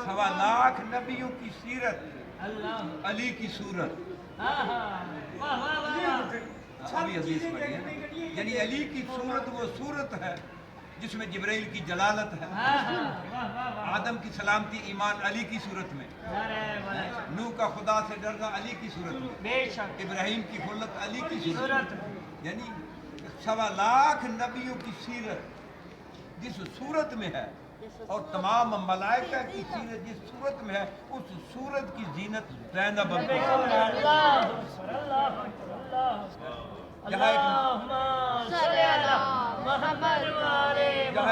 سوا لاکھ نبیوں کی سیرت، علی کی صورت. ابھی حدیث پڑھی ہے نا. یعنی علی کی صورت وہ صورت ہے جس میں جبرائیل کی جلالت ہے. آدم کی سلامتی ایمان علی کی صورت میں، نوح کا خدا سے ڈرنا علی کی صورت میں، ابراہیم کی خلت علی کی صورت میں. یعنی سوا لاکھ نبیوں کی سیرت جس صورت میں ہے، اور تمام ملائکہ کی سیرت جس صورت میں ہے، اس صورت کی زینت زینب یہاں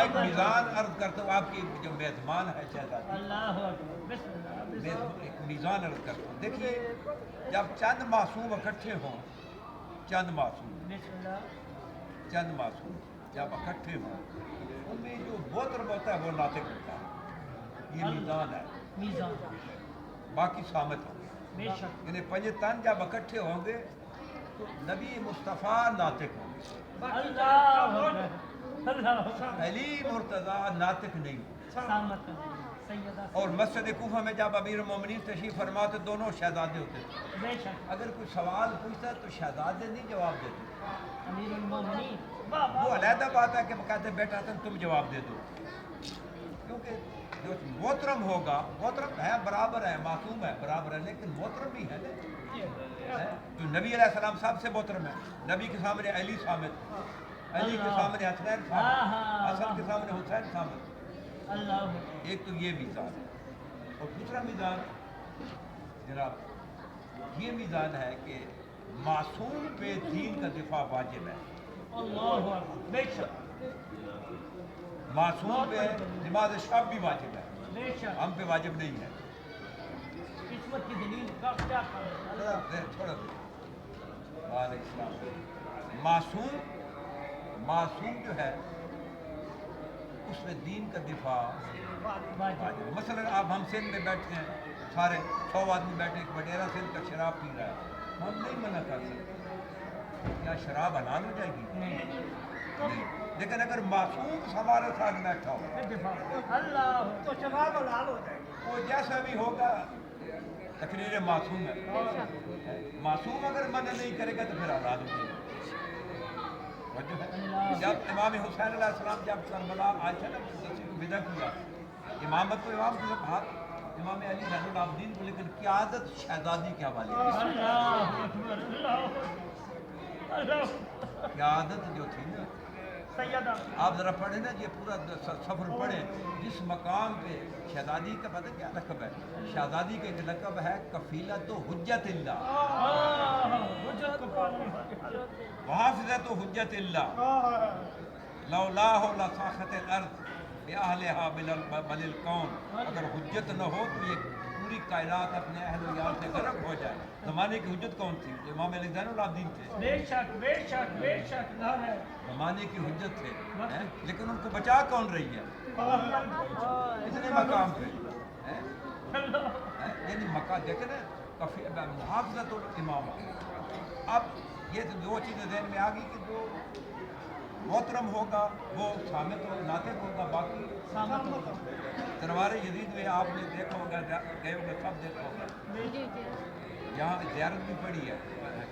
ایک میزان عرض کرتا ہوں. آپ کی جو میزبان ہے شہزادی، ایک میزان عرض کرتا ہوں. دیکھیے جب چند معصوم اکٹھے ہوں، چند معصوم جب اکٹھے ہوں، ان میں جو بہتر ہوتا ہے وہ ناطق ہوتا ہے. یہ میزان ہے. باقی صامت ہوں گے. یعنی پنج تن جب اکٹھے ہوں گے تو نبی مصطفیٰ ناطق ہوں گے. علی مرتضیٰ ناطق نہیں ہوں. اور مسجد کوفہ میں جب امیر المومنین تشریف فرما تو دونوں شہزادے ہوتے تھے. اگر کوئی سوال پوچھتا تو شہزادے نہیں جواب دیتے. امیر المومنین وہ علیحدہ بات ہے کہ وہ کہتے بیٹا تم جواب دے دو. کیونکہ جو محترم ہوگا، محترم ہے برابر ہے، معصوم ہے برابر ہے، لیکن محترم بھی ہے نا. جو نبی علیہ السلام صاحب سے محترم ہے. نبی کے سامنے علی صامت، علی کے سامنے حسنین صامت، حسن کے سامنے حسین صامت. ایک تو یہ میزان ہے. اور دوسرا میزان جناب یہ میزان ہے کہ معصوم پہ دین کا دفاع واجب ہے. معصوم پہ نماز شب بھی واجب ہے، ہم پہ واجب نہیں ہے. تھوڑا وعلیکم السلام. معصوم جو ہے اس میں دین کا دفاع واجب ہے. مثلا آپ ہم سندھ میں بیٹھے ہیں، سارے 100 آدمی بیٹھے، ایک وڈیرا سندھ کا شراب پی رہا ہے، ہم نہیں منع کر سکتے. کیا شراب حلال ہو جائے گی؟ نہیں. لیکن اگر معصوم ہمارے ساتھ بیٹھا ہو تو شراب حلال ہو جائے گی. وہ جیسا بھی ہوگا تقریر معصوم ہے. معصوم اگر منع نہیں کرے گا تو پھر حلال ہو جائے گا. جب امام حسین علیہ السلام جب کربلا آئے تھے نا، کسی کو بدع کیا، امامت کو امام کے ہاتھ امام علی زین العابدین کو، لیکن قیادت شہزادی کے حوالے. قیادت جو تھی نا، آپ ذرا پڑھیں نا، یہ پورا سفر پڑھیں. جس مقام پہ شہزادی کا پتہ کیا لقب ہے؟ شہزادی کا ایک لقب ہے کفیلت و حجت اللہ، وحافظت و حجت اللہ، لولاہ لساخت الارض باہلہا بل الکون. اگر حجت نہ ہو تو یہ پوری کائنات اپنے اہل و عیال سے غرق ہو جائے. زمانے کی حجت کون تھی؟ امام علی زین العابدین تھے. زمانے کی حجت تھے، لیکن ان کو بچا کون رہی ہے اتنے مقام پہ؟ یعنی مقام دیکھیں نا، محافظت الامام. اب یہ دو چیزیں ذہن میں آ گئی کہ جو محترم ہوگا وہ صامت و ناطق ہوگا، باقی دربار یزید میں آپ نے دیکھا ہوگا، گئے ہوگا، سب دیکھا ہوگا. یہاں زیارت بھی پڑی ہے.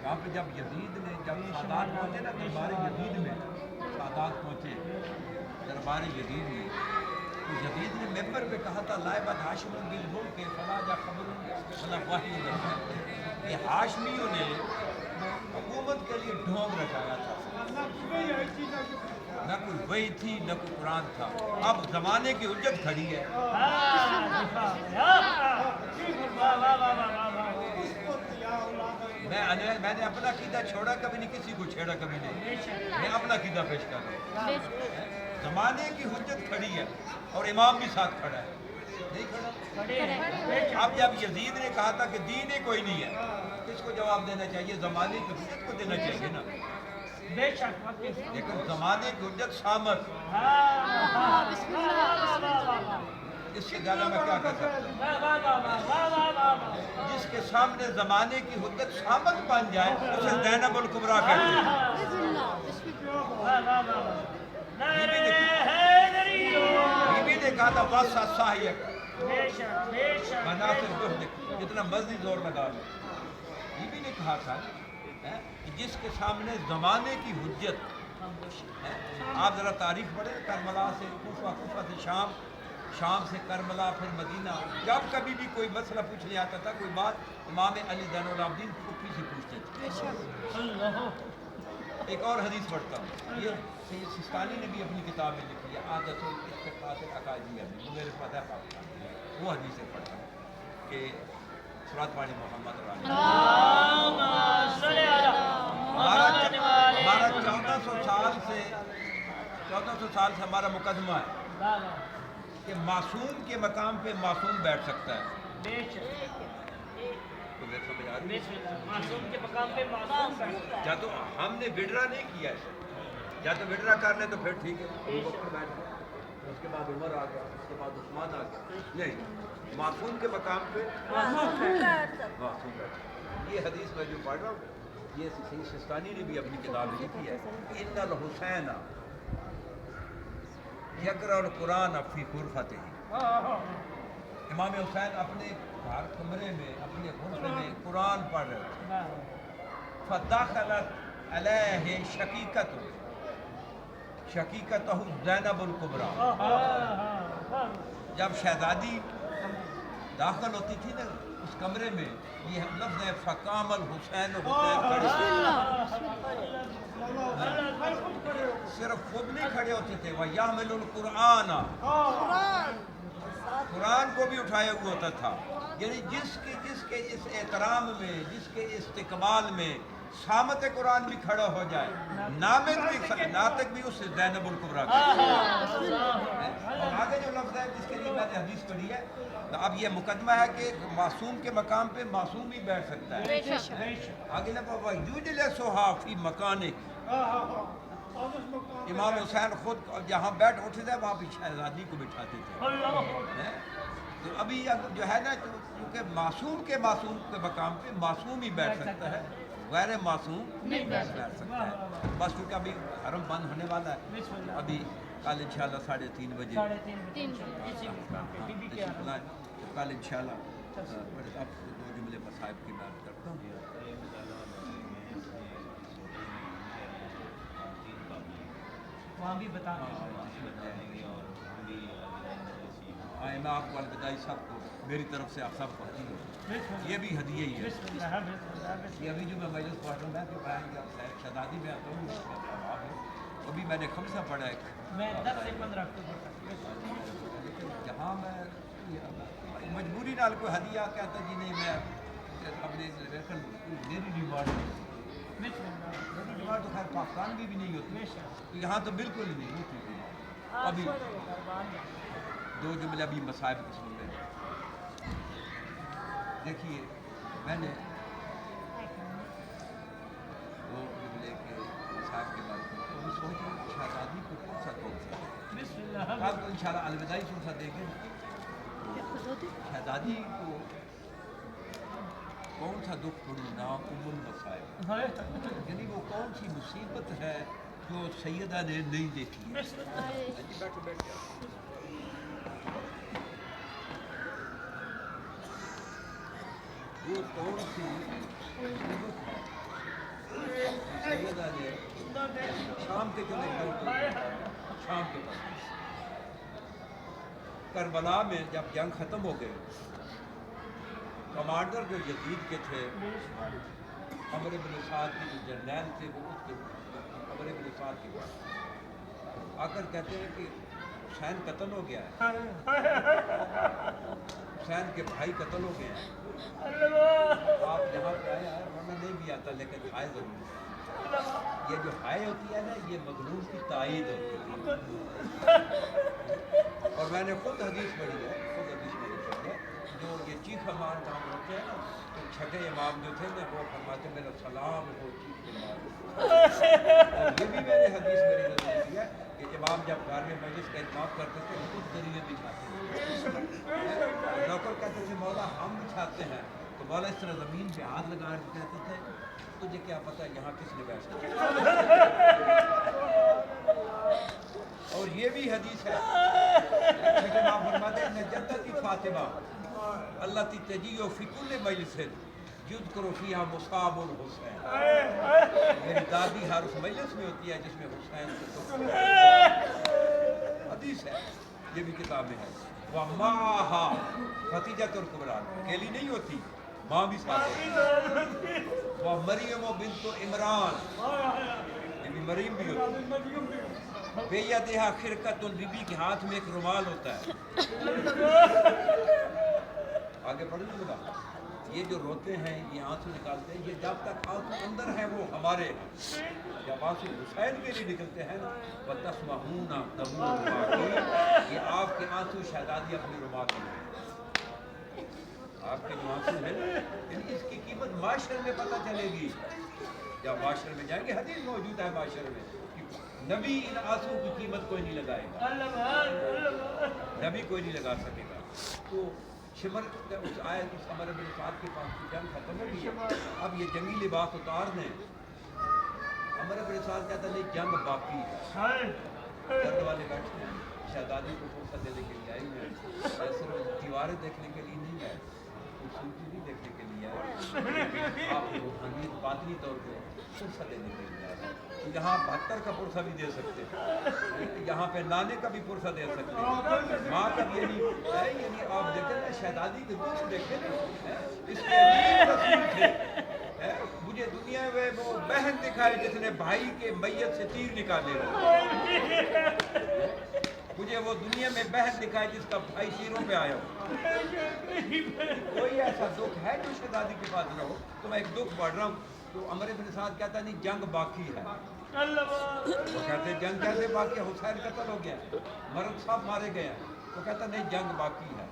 کہاں پہ جب یزید نے جب سادات پہنچے نا دربار یزید میں، سادات پہنچے دربار یزید میں، تو یزید نے ممبر پہ کہا تھا لائبت ہاشم بالملک فلا جا خبر فلا وحی. کہ ہاشمیوں نے حکومت کے لیے ڈھونگ رچایا تھا، نہ کوئی وحی تھی نہ کوئی قرآن تھا. اب زمانے کی حجت کھڑی ہے. میں نے اپنا عقیدہ چھوڑا کبھی نہیں، کسی کو چھیڑا کبھی نہیں. میں اپنا عقیدہ پیش کر رہا ہوں. زمانے کی حجت کھڑی ہے اور امام بھی ساتھ کھڑا ہے. نہیں کھڑا؟ اب جب یزید نے کہا تھا کہ دین ہی کوئی نہیں ہے، کس کو جواب دینا چاہیے؟ زمانے کی حجت کو دینا چاہیے نا. لیکن زمانے کی حجت صامت. اس سے زیادہ میں کیا کہہ سکتا ہوں؟ جس کے سامنے زمانے کی حجت صامت بن جائے اسے زینب الکبریٰ کہتے ہیں. بی بی نے کہا زیادہ واسع صاحیت مناسب دکھ جتنا مرضی زور لگا لے. یہ بھی نے کہا تھا کہ جس کے سامنے زمانے کی حجت. آپ ذرا تاریخ پڑھیں کربلا سے کوفہ، کوفہ سے شام، شام سے کربلا، پھر مدینہ. جب کبھی بھی کوئی مسئلہ پوچھنے آتا تھا کوئی بات، امام علی زین العابدین پھپھی سے پوچھتے تھے. ایک اور حدیث پڑھتا ہوں، یہ سید سستانی نے بھی اپنی کتاب میں لکھی ہے، عادت الاتفاق العقائدیہ میں، وہ میرے پاس ہے پاکستان میں. وہ حدیثیں پڑھتا ہوں کہ صراط پاڑی محمد ہمارا 1400 سال سے ہمارا مقدمہ ہے کہ معصوم کے مقام پہ معصوم بیٹھ سکتا ہے. معصوم کے مقام پہ معصوم بیٹھ سکتا ہے. یا تو ہم نے وڈرا نہیں کیا ہے، یا تو وڈرا کر لیں تو پھر ٹھیک ہے، ابو بکر بیٹھ گیا، اس کے بعد عمر آ گیا، اس کے بعد عثمان آ گیا. نہیں، معصوم کے مقام پہ معصوم بیٹھ. یہ حدیث میں جو پڑھ رہا ہوں یہ سید سستانی نے بھی اپنی کتاب میں لکھی ہے. ان الحسین یقرأ القرآن فی غرفتہ. امام حسین اپنے گھر کمرے میں، اپنے غرفے میں قرآن پڑھ رہے تھے. فدخلت علیہ شقیقتہ زینب الکبریٰ. جب شہزادی داخل ہوتی تھی نا اس کمرے میں، یہ لفظ ہے فقام الحسین، حسین کھڑے صرف خود نہیں کھڑے ہوتے تھے، وَيَحْمِلُ الْقُرْآنَ، قرآن کو بھی اٹھایا ہوا ہوتا تھا. یعنی جس کے اس احترام میں، جس کے استقبال میں سامت قرآن بھی کھڑا ہو جائے، ناطق بھی اس سے زینب الکبریٰ کا. اور آگے جو لفظ ہے جس کے لیے میں نے حدیث پڑھی ہے، اب یہ مقدمہ ہے کہ معصوم کے مقام پہ معصوم ہی بیٹھ سکتا ہے. آگے لفظ یجلسھا فی مکانک. امام حسین خود جہاں بیٹھ اٹھتے تھے وہاں پہ شہزادی کو بٹھاتے تھے. تو ابھی جو ہے نا کیونکہ معصوم کے مقام پہ معصوم ہی بیٹھ سکتا ہے، غیر معصوم نہیں بیٹھ سکتا ہے. بس کیونکہ ابھی حرم بند ہونے والا ہے، ابھی کل انشاءاللہ 3:30 بجے کل انشاءاللہ اب 2 جملے مصائب کی بات کرتا ہوں. وہاں بھی بتا میں آپ کو الوداعی سب کو میری طرف سے آپ سب کو یہ بھی ہدیہ ہی ہے. یہ ابھی جو میں مجلس پڑھ رہا ہوں، میں تو بیان کیا شہزادی میں آتا ہوں، ابھی میں نے خمسہ پڑھا ہے. میں 10 سے 15 اکتوبر جہاں میں مجبوری نال کوئی ہدیہ کہتا جی نہیں میں اپنے میری ڈیمانڈ تو خیر پاکستان بھی نہیں ہوتی، یہاں تو بالکل ہی نہیں ہوتی. ابھی 2 جملے ابھی مصائب کی سن رہے ہیں. دیکھیے میں نے 2 جملے کے مصائب کے بارے میں ابھی سوچ رہا ہوں شہزادی کو کون سا کل تو انشاءاللہ الوداعی سن دیں گے. شہزادی کو کون سا دکھ پڑوں نا المصائب، یعنی وہ کون سی مصیبت ہے جو سیدہ نے نہیں دیکھی ہے. وہ کون سی مصیبت ہے سیدہ نے شام کے شام کے پاس کربلا میں جب جنگ ختم ہو گئے، کمانڈر جو یزید کے تھے عمرو بن سعد کے جو جرنیل تھے، وہ اس کے عمرو بن سعد کے پاس آ کر کہتے ہیں کہ حسین قتل ہو گیا ہے، حسین کے بھائی قتل ہو گئے ہیں، آپ یہاں پہ آئے ہیں، ورنہ نہیں بھی آتا لیکن ہائے ضرور. یہ جو ہائے ہوتی ہے نا یہ مظلوم کی تائید ہوتی ہے. اور میں نے خود حدیث پڑھی ہے، جو یہ چیف امام کام ہوتے ہیں نا، تو چھٹے امام جو تھے نا وہ فرماتے میرا سلام ہو چیف امام. اور یہ بھی میں نے حدیث میری نظر ہے کہ امام جب گھر میں مجلس کا اہتمام کرتے تھے خود ذریعے بچھاتے تھے. نوکر کہتے تھے مولا ہم بچھاتے ہیں، تو مولا اس طرح زمین پہ ہاتھ لگا کے کہتے تھے تجھے کیا پتہ یہاں کس نے بیٹھا. اور یہ بھی حدیث ہے امام فرماتے ہیں جدتی فاطمہ اللہ تجیو فی کل مجلس یذکر فیہا مصاب الحسین، میری دادی ہر اس مجلس میں ہوتی ہے جس میں حسین کو حدیث ہے، یہ بھی کتاب میں ہے۔ وَمَعَهَا خَدیجَۃُ الکبریٰ، اکیلی نہیں ہوتی، ماں بھی ساتھ ہوتی ہے۔ وَمَرْیَمُ بِنْتُ عمران، یہ بھی مریم بھی ہوتی ہے۔ بِیَدِہَا خِرْقَةٌ، بی بی کے ہاتھ میں ایک رومال ہوتا ہے۔ آگے پڑھنے لگا، یہ جو روتے ہیں، یہ آنسو نکالتے ہیں، یہ جب تک آنسو اندر ہے وہ ہمارے ہیں، جب آنسو حسین کے لیے نکلتے ہیں وَتَسْمَعُونَ دَمُوعُ الْبَاقِينَ، یہ آپ کے آنسو شہزادی اپنی رما کے لیے، آپ کے جو آنسو ہیں اس کی قیمت معاشر میں پتہ چلے گی، جب معاشر میں جائیں گے، حدیث موجود ہے معاشر میں، نبی ان آنسو کی قیمت کوئی نہیں لگائے گا، نبی کوئی نہیں لگا سکے گا۔ تو شمر اس آیت اس عمر بن سعد کے پاس جنگ ختم ہو گئی ہے، اب یہ جنگی لباس اتار دیں۔ عمر بن سعد کہتا ہے نہیں، جنگ باقی ہے، درد والے بیٹھے ہیں، شہزادی کو فرصت دینے کے لیے آئے ہوئے ہیں، صرف دیواریں دیکھنے کے لیے نہیں ہے، خوبصورتی نہیں دیکھنے کے لیے ہے، آپ کو روحانیت باطنی طور پہ فرصت دینے کے لیے آئے ہیں۔ یہاں 72 کا پرسہ بھی دے سکتے ہیں، یہاں پہ نانے کا بھی پرسہ دے سکتے ہیں، ماں کا بھی یعنی آپ دیکھیں نا شہزادی کے دکھ دیکھیں نا، اس کے عجیب رسول تھے۔ مجھے دنیا میں وہ بہن دکھائے جس نے بھائی کے میت سے تیر نکالے، مجھے وہ دنیا میں بہن دکھائے جس کا بھائی شیروں پہ آیا ہو۔ کوئی ایسا دکھ ہے جو شہزادی کے پاس نہ ہو؟ تو میں ایک دکھ پڑھ رہا ہوں، تو عمر بن سعد کہتا نہیں جنگ باقی ہے، وہ کہتے جنگ کیسے باقی ہے، حسین قتل ہو گیا، مرد صاحب مارے گئے ہیں، وہ کہتا نہیں جنگ باقی ہے،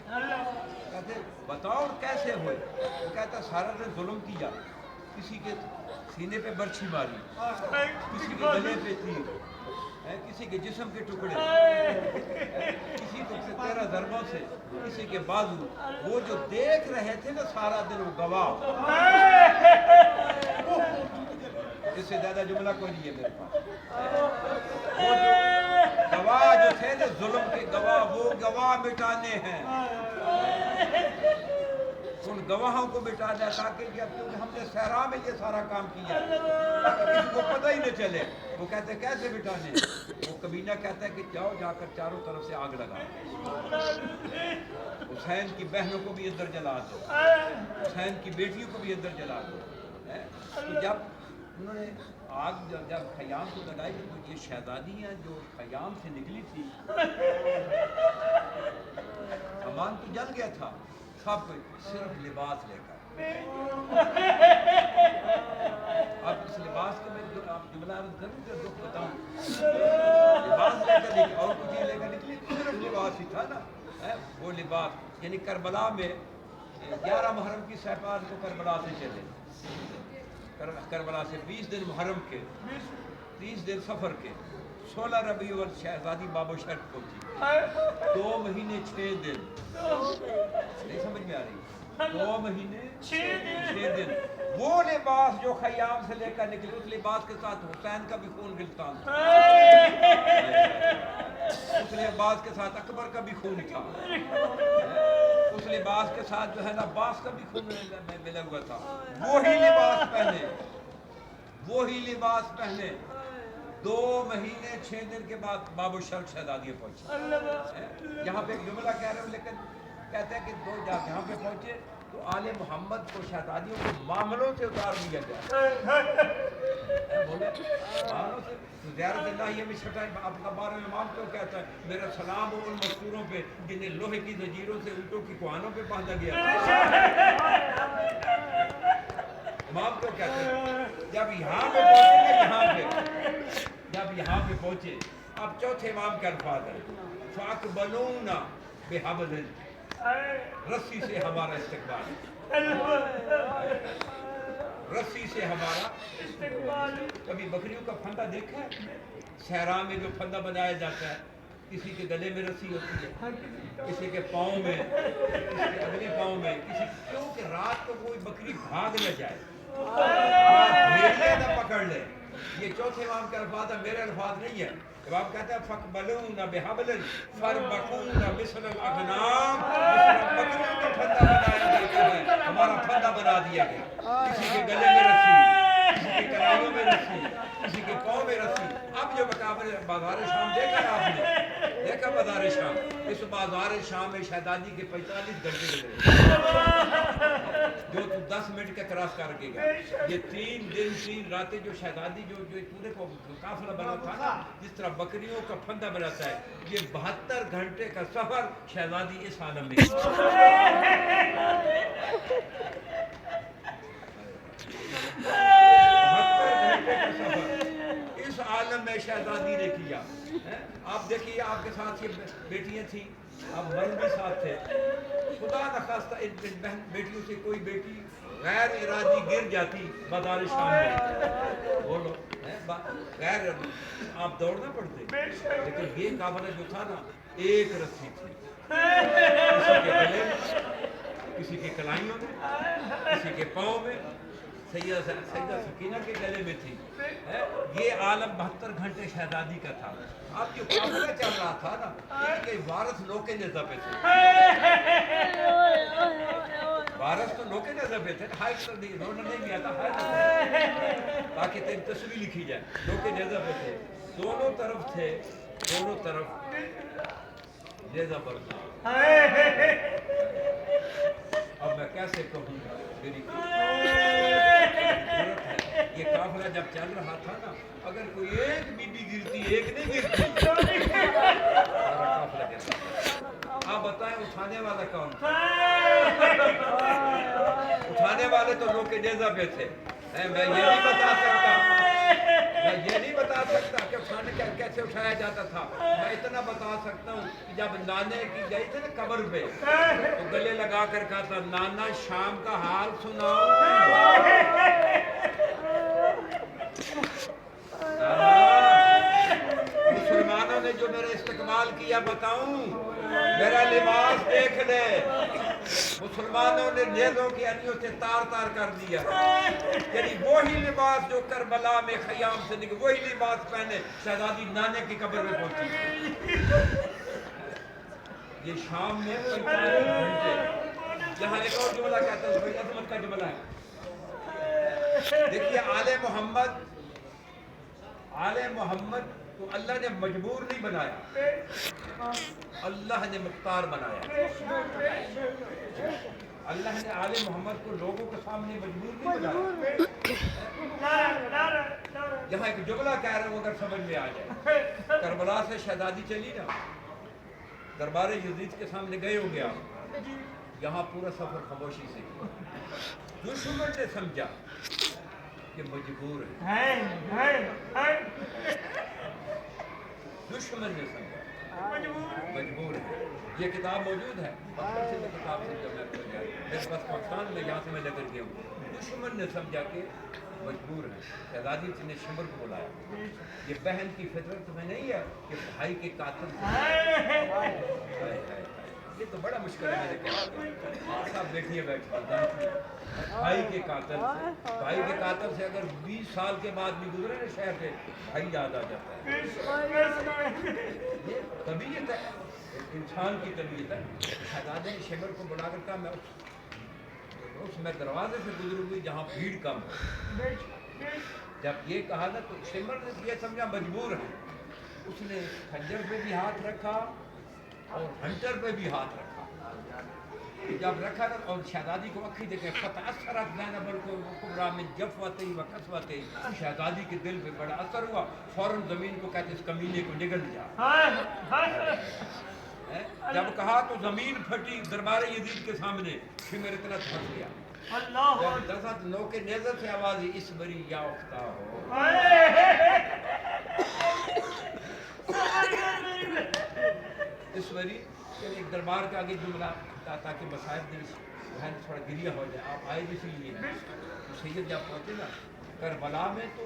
کہتے بتاؤ کیسے ہوئے، وہ کہتا سارا دن ظلم کیا، کسی کے سینے پہ برچھی ماری، کسی کے گلے پہ تیر، کسی کے جسم کے ٹکڑے، کسی کو 13 ضربوں سے، کسی کے بازو، وہ جو دیکھ رہے تھے نا سارا دن وہ گواہ، اس سے زیادہ جملہ کوئی نہیں ہے میرے پاس، وہ جو گواہ جو تھے نا ظلم کے گواہ، وہ گواہ مٹانے ہیں، ان گواہوں کو مٹانا تاکہ کیونکہ ہم نے صحرا میں یہ سارا کام کیا کسی کو پتہ ہی نہ چلے۔ وہ کہتے ہیں کیسے مٹانے، وہ کبینہ کہتا ہے کہ جاؤ جا کر چاروں طرف سے آگ لگا، حسین کی بہنوں کو بھی اندر جلا دو، حسین کی بیٹیوں کو بھی اندر جلا دو۔ تو جب انہوں نے آگ جب خیام کو لگائی تو یہ شہزادیاں جو خیام سے نکلی تھی، سامان تو جل گیا تھا، سب کچھ صرف لباس لے کر، اب اس لباس کو میں آپ جملہ ضرور دکھ بتاؤں، لباس لے کر نکلی اور کچھ لے کر نکلی، صرف لباس ہی تھا نا، وہ لباس یعنی کربلا میں 11 محرم کی سہپان کو کربلا سے چلے، کربلا سے 20 دن محرم کے، 30 دن سفر کے، 16 ربیع الاول شہزادی باب و شرط پہنچی، 2 مہینے 6 دن، نہیں سمجھ میں آ رہی، 2 مہینے 6 دن، وہ لباس جو خیام سے لے کر نکلے، اس لباس کے ساتھ حسین کا بھی خون گلستان تھا، اس لباس کے ساتھ اکبر کا بھی خون تھا، اس لباس کے ساتھ جو ہے نا عباس کا بھی خون ملا ہوا تھا، وہی لباس پہنے، وہی لباس پہنے، 2 مہینے 6 دن کے بعد باب الشرق شہزادیاں پہنچی۔ یہاں پہ ایک جملہ کہہ رہے ہوں لیکن کہتے ہیں کہ جہاں پہ پہنچے تو آل محمد کو شہزادیوں کو معاملوں سے اتار دیا گیا، بولے معاملوں سے زیارت الہیہ میں چھٹا آپ کا بارہ امام کیوں کہتا ہے میرا سلام ہو ان مستوروں پہ جنہیں لوہے کی زنجیروں سے اونٹوں کی کوہانوں پہ باندھا گیا، امام کیوں کہتے ہیں؟ جب یہاں پہ پہنچے نا، جب یہاں پہ پہنچے، اب چوتھے امام کے الفاظ ہیں فَأَقْبَلُونَا بِحَبْلٍ، رسی سے ہمارا استقبال، رسی سے ہمارا استقبال۔ کبھی بکریوں کا پھندا دیکھا ہے؟ صحرا میں جو پھندا بنایا جاتا ہے، کسی کے گلے میں رسی ہوتی ہے، کسی کے پاؤں میں، کسی کے اگلے پاؤں میں، کیونکہ رات کو کوئی بکری بھاگ نہ جائے، بھیڑیاں نہ پکڑ لے۔ یہ چوتھے امام کے الفاظ ہیں، میرے الفاظ نہیں ہیں، جب آپ کہتے ہیں فَقْبَلُونَ بِحَبْلٍ فَرْبَقُونَ مِثْلَ الْأَغْنَامِ، بکریوں کا پھندا بنایا گیا ہے، ہمارا پھندا بنا دیا گیا، کسی کے گلے میں رسی، کسی کے کلائیوں میں رسی، کسی کے پاؤں میں رسی۔ اب جو بازار شام دیکھا ہے آپ نے، دیکھا بازار شام، اس بازار شام میں شہزادی کے 45 گھنٹے لگے، جو تو 10 منٹ کا کراس کر کے گیا۔ یہ 3 دن 3 راتیں جو شہزادی جو پورے کو قافلہ بنا تھا نا، جس طرح بکریوں کا پھندا بناتا ہے، یہ 72 گھنٹے کا سفر شہزادی اس عالم میں 72 گھنٹے کا سفر اس عالم میں شہزادی نے کیا۔ آپ دیکھیے آپ کے ساتھ یہ بیٹیاں تھیں، آپ مرد بھی ساتھ تھے، خدا نخواستہ ان بیٹیوں سے کوئی بیٹی غیر ارادی گر جاتی بازار شام میں، بولو غیر آپ دوڑنا پڑتے، لیکن یہ قافلہ جو تھا نا ایک رسی تھی، کسی کے گلے میں، کسی کے کلائیوں میں، کسی کے پاؤں میں، سیدہ سکینہ کے گلے میں تھی۔ یہ عالم 72 گھنٹے شہزادی کا تھا۔ اب جو قافلہ چل رہا تھا نا، ان کے وارث لوکے نظر پہ تھے، وارث تو لوکے نظر پہ تھے، ہائٹ تو رونا نہیں بھی آتا، ہائٹ تاکہ تیری تصویر لکھی جائے، لوکے نظر پہ تھے، دونوں طرف تھے، دونوں طرف نیزہ برتا۔ اب میں کیسے کہوں گا میری ضرورت ہے، یہ قافلہ جب چل رہا تھا نا، اگر کوئی ایک بی بی گرتی ایک نہیں گرتی، سارا قافلہ گرتا۔ آپ بتائیں اٹھانے والا کون تھا؟ اٹھانے والے تو لوگ کے نیزہ پہ تھے۔ میں یہ نہیں بتا سکتا کہ اٹھانے کیسے اٹھایا جاتا تھا، میں اتنا بتا سکتا ہوں کہ جب نانے کی گئی تھے نا قبر پہ، تو گلے لگا کر کہا تھا نانا شام کا حال سناؤ، مسلمانوں نے جو میرا استقبال کیا بتاؤں، میرا لباس دیکھ لے، مسلمانوں نے نیزوں کی انیوں سے تار تار کر دیا، یعنی وہی لباس جو کربلا میں خیام سے نکل، وہی لباس پہنے شہزادی نانے کی قبر میں پہنچی۔ یہ شام میں 45 گھنٹے۔ یہاں ایک اور جملہ کہتا ہے، بڑی عظمت کا جملہ ہے، دیکھیے آل محمد کو اللہ نے مجبور نہیں بنایا، اللہ نے مختار بنایا۔ اللہ نے آل محمد کو لوگوں کے سامنے مجبور نہیں بنایا۔ یہاں ایک جملہ کہہ رہا ہوں اگر سمجھ میں آ جائے، کربلا سے شہزادی چلی نا، دربار یزید کے سامنے گئے ہو گیا، یہاں پورا سفر خاموشی سے، دشمن نے سمجھا کہ مجبور ہے، دشمن نے سمجھا مجبور ہے۔ یہ کتاب موجود ہے، پتھر سے کتاب سے جب میں میرے پاس پاکستان میں یہاں سے میں لے کر گیا ہوں، دشمن نے سمجھا کہ مجبور ہے۔ شہزادی نے شمر کو بلایا، یہ بہن کی فطرت میں نہیں ہے کہ بھائی کے قاتل سے، یہ تو بڑا مشکل ہے میرے کہا، صاحب بیٹھیے بیٹھیے، بھائی کے قاتل سے، بھائی کے قاتل سے اگر 20 سال کے بعد بھی گزرے نا شہر سے، بھائی یاد آ جاتا ہے۔ یہ طبیعت ہے، انسان کی طبیعت ہے۔ شہزادے نے شمر کو بلا کر کہا میں دروازے سے گزر ہوئی جہاں بھیڑ کم ہے۔ جب یہ کہا نا تو شمر نے یہ سمجھا مجبور ہے، اس نے خنجر پہ بھی ہاتھ رکھا اور ہنٹر پہ بھی ہاتھ رکھا۔ جب رکھا نا اور شہزادی کو اکھی دیکھے، فتأثرت زینب الکبریٰ من جفوتہ و قسوتہ، شہزادی کے دل پہ بڑا اثر ہوا، فوراً زمین کو کہتے اس کمینے کو نگل جا۔ جب کہا تو زمین پھٹی دربار یزید کے سامنے، شمر اتنا دھس گیا، جب دست نو کے نیزے سے آواز اس بری یا افتہ ہو، اس بری ایک دربار کے آگے جملہ تاکہ مصائب دل بہن تھوڑا گریہ ہو جائے، آپ آئے بھی لیے تو سید جب پہنچے نا کربلا میں تو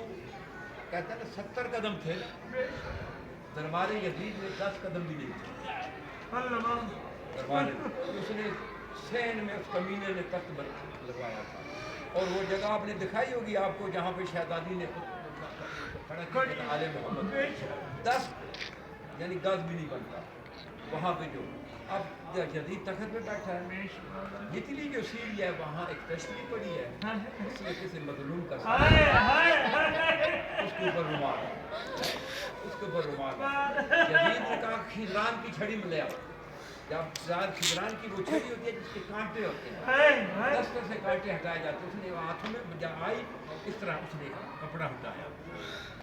کہتے ہیں نا 70 قدم تھے، دربار یزید میں 10 قدم بھی نہیں تھے دربار، اس نے سین میں اس کمینے نے تخت لگوایا تھا، اور وہ جگہ آپ نے دکھائی ہوگی آپ کو جہاں پہ شہزادی نے کھڑا کیا تھا آل محمد 10 یعنی گز بھی نہیں بنتا وہاں پہ جو اب جدید تخت پہ بیٹھا ہے نچلی جو سیڑھی ہے وہاں ایک تشریح پڑی ہے اس میں کسی مظلوم کا ساتھ اس کے اوپر رومال جدید نے کہا خضران کی چھڑی میں لے آؤ جب خضران کی وہ چھڑی ہوتی ہے جس کے کانٹے ہوتے ہیں دستوں سے کانٹے ہٹائے جاتے ہیں اس نے ہاتھوں میں جب آئی اس طرح اس نے کپڑا ہٹایا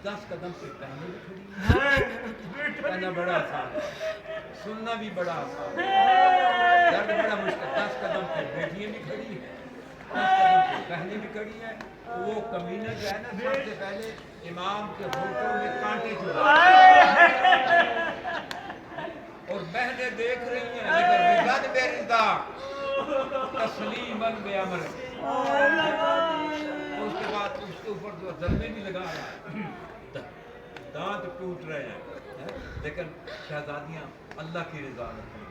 10 قدم سے پہنے بھی کھڑی کہنا بڑا آسان ہے سننا بھی بڑا آسان ہے درد بڑا مشکل 10 قدم پہ بیٹیاں بھی کھڑی ہیں 10 قدم پہ بہنیں بھی کھڑی ہیں وہ کمینہ جو ہے نا سب سے پہلے امام کے ہونٹوں میں کانٹے چبھا اور بہنیں دیکھ رہی ہیں لیکن رضا بے رضا تسلیماً بے امر اس کے بعد اس کے اوپر جو ضربے بھی لگا رہا ہے دانت ٹوٹ رہے ہیں لیکن شہزادیاں اللہ کی رضا رکھیں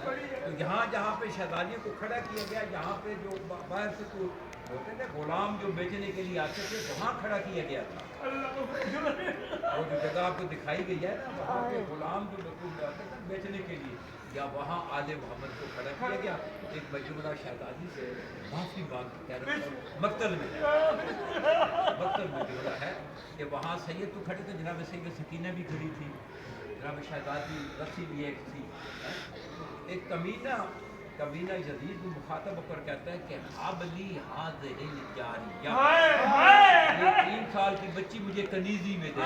تو یہاں جہاں پہ شہزادیوں کو کھڑا کیا گیا جہاں پہ جو باہر سے تو ہوتے تھے غلام جو بیچنے کے لیے آتے تھے وہاں کھڑا کیا گیا تھا وہ جو جگہ آپ کو دکھائی گئی ہے نا وہاں کے غلام جو آتے تھے بیچنے کے لیے یا وہاں آل محمد کو کھڑا کیا گیا ایک مجموعہ شہزادی سے معافی مانگ مقتل میں جو ہے کہ وہاں سید تو کھڑے تھے جناب سید سکینہ بھی کھڑی تھی جناب شہزادی رسی بھی ایک تھی ایک کمینہ جدید مخاطب ہو کر کہتا ہے کہ حابلی حاضر جاریہ یہ 3 سال کی بچی مجھے کنیزی میں دے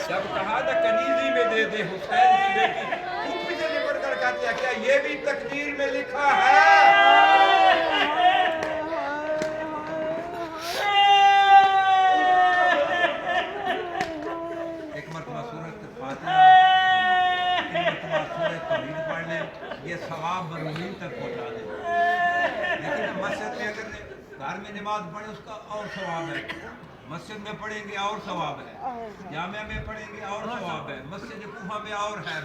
جب کہا تھا کنیزی میں دے دے حسین کی بیٹی اوپر سے نپٹ کر کہتے ہیں کیا یہ بھی تقدیر میں لکھا ہے ایک مرتبہ سورۃ فاتحہ توحید پڑھ لیں یہ ثواب برمین تک پہنچا دیں لیکن مسجد میں اگر گھر میں نماز پڑھے اس کا اور ثواب ہے مسجد میں پڑھیں گے اور ثواب ہے جامعہ میں پڑھیں گے اور ثواب ہے مسجد کوفہ میں اور ہے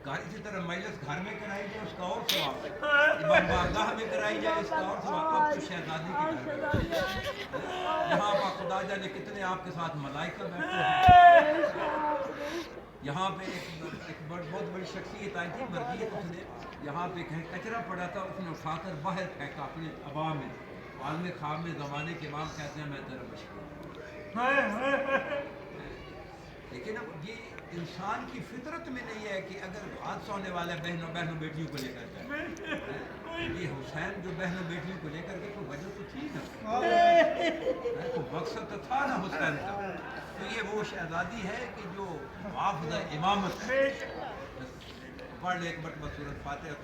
اسی طرح مجلس گھر میں کرائی جائے اس کا اور ثواب ہے امام بارگاہ میں کرائی جائے اس کا اور ثواب اب تو شہزادی کی گھر میں یہاں پر خدا جانے کتنے آپ کے ساتھ ملائکہ بیٹھے ہیں یہاں پہ ایک بہت بڑی شخصیت آئی تھی مرضیت اس نے یہاں پہ کہیں کچرا پڑا تھا اس نے اٹھا کر باہر پھینکا اپنے عبا میں عالم خواب میں زمانے کے امام کہتے ہیں میں تیرا مشکور لیکن اب یہ انسان کی فطرت میں نہیں ہے کہ اگر حادثہ ہونے والا ہے بہنوں بیٹیوں کو لے کر جائے یہ حسین جو بہنوں بیٹیوں کو لے کر کے کوئی وجہ تو تھی نا کوئی مقصد تو تھا نا حسین کا تو یہ وہ شہزادی ہے کہ جو حافظ امامت ہے پڑھ لے ایک مرتبہ سورۃ فاتحہ